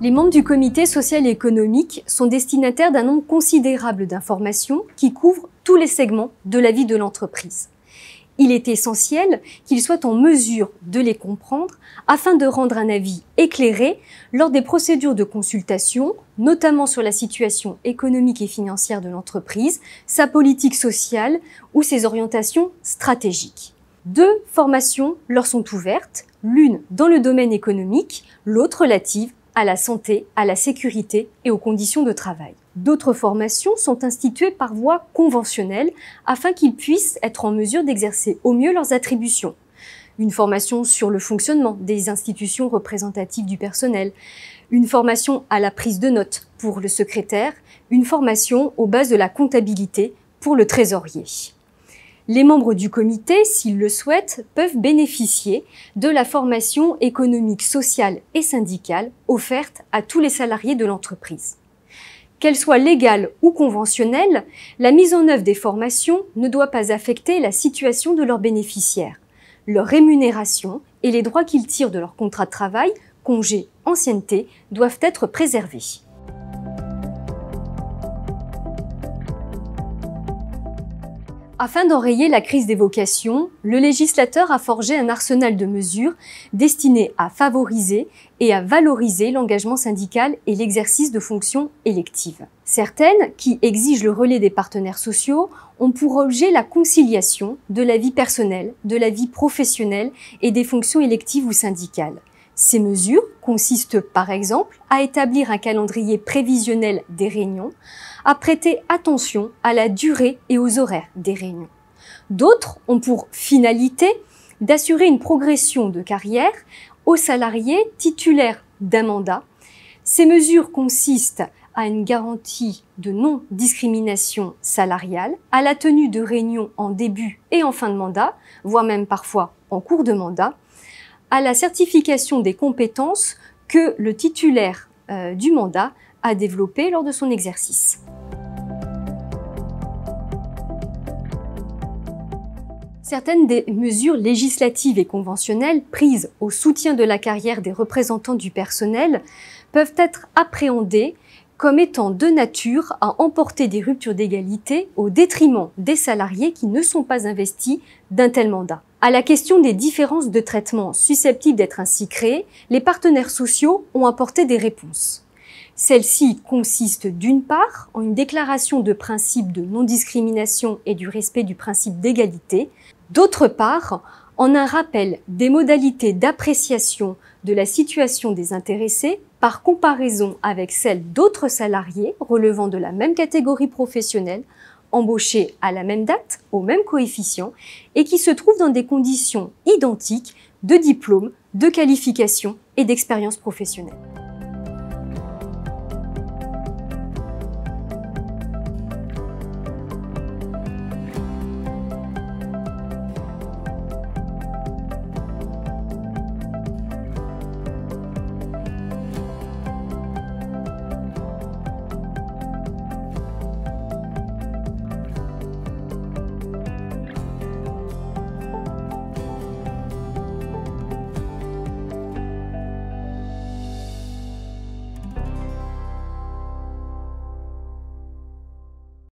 Les membres du comité social et économique sont destinataires d'un nombre considérable d'informations qui couvrent tous les segments de la vie de l'entreprise. Il est essentiel qu'ils soient en mesure de les comprendre afin de rendre un avis éclairé lors des procédures de consultation, notamment sur la situation économique et financière de l'entreprise, sa politique sociale ou ses orientations stratégiques. 2 formations leur sont ouvertes, l'une dans le domaine économique, l'autre relative à la santé, à la sécurité et aux conditions de travail. D'autres formations sont instituées par voie conventionnelle afin qu'ils puissent être en mesure d'exercer au mieux leurs attributions. Une formation sur le fonctionnement des institutions représentatives du personnel, une formation à la prise de notes pour le secrétaire, une formation aux bases de la comptabilité pour le trésorier. Les membres du comité, s'ils le souhaitent, peuvent bénéficier de la formation économique, sociale et syndicale offerte à tous les salariés de l'entreprise. Qu'elle soit légale ou conventionnelle, la mise en œuvre des formations ne doit pas affecter la situation de leurs bénéficiaires. Leur rémunération et les droits qu'ils tirent de leur contrat de travail, congés, ancienneté, doivent être préservés. Afin d'enrayer la crise des vocations, le législateur a forgé un arsenal de mesures destinées à favoriser et à valoriser l'engagement syndical et l'exercice de fonctions électives. Certaines, qui exigent le relais des partenaires sociaux, ont pour objet la conciliation de la vie personnelle, de la vie professionnelle et des fonctions électives ou syndicales. Ces mesures consistent par exemple à établir un calendrier prévisionnel des réunions, à prêter attention à la durée et aux horaires des réunions. D'autres ont pour finalité d'assurer une progression de carrière aux salariés titulaires d'un mandat. Ces mesures consistent à une garantie de non-discrimination salariale, à la tenue de réunions en début et en fin de mandat, voire même parfois en cours de mandat, à la certification des compétences que le titulaire du mandat a développées lors de son exercice. Certaines des mesures législatives et conventionnelles prises au soutien de la carrière des représentants du personnel peuvent être appréhendées comme étant de nature à emporter des ruptures d'égalité au détriment des salariés qui ne sont pas investis d'un tel mandat. À la question des différences de traitement susceptibles d'être ainsi créées, les partenaires sociaux ont apporté des réponses. Celle-ci consiste d'une part en une déclaration de principe de non-discrimination et du respect du principe d'égalité, d'autre part en un rappel des modalités d'appréciation de la situation des intéressés par comparaison avec celle d'autres salariés relevant de la même catégorie professionnelle, embauchés à la même date, au même coefficient, et qui se trouvent dans des conditions identiques de diplôme, de qualification et d'expérience professionnelle.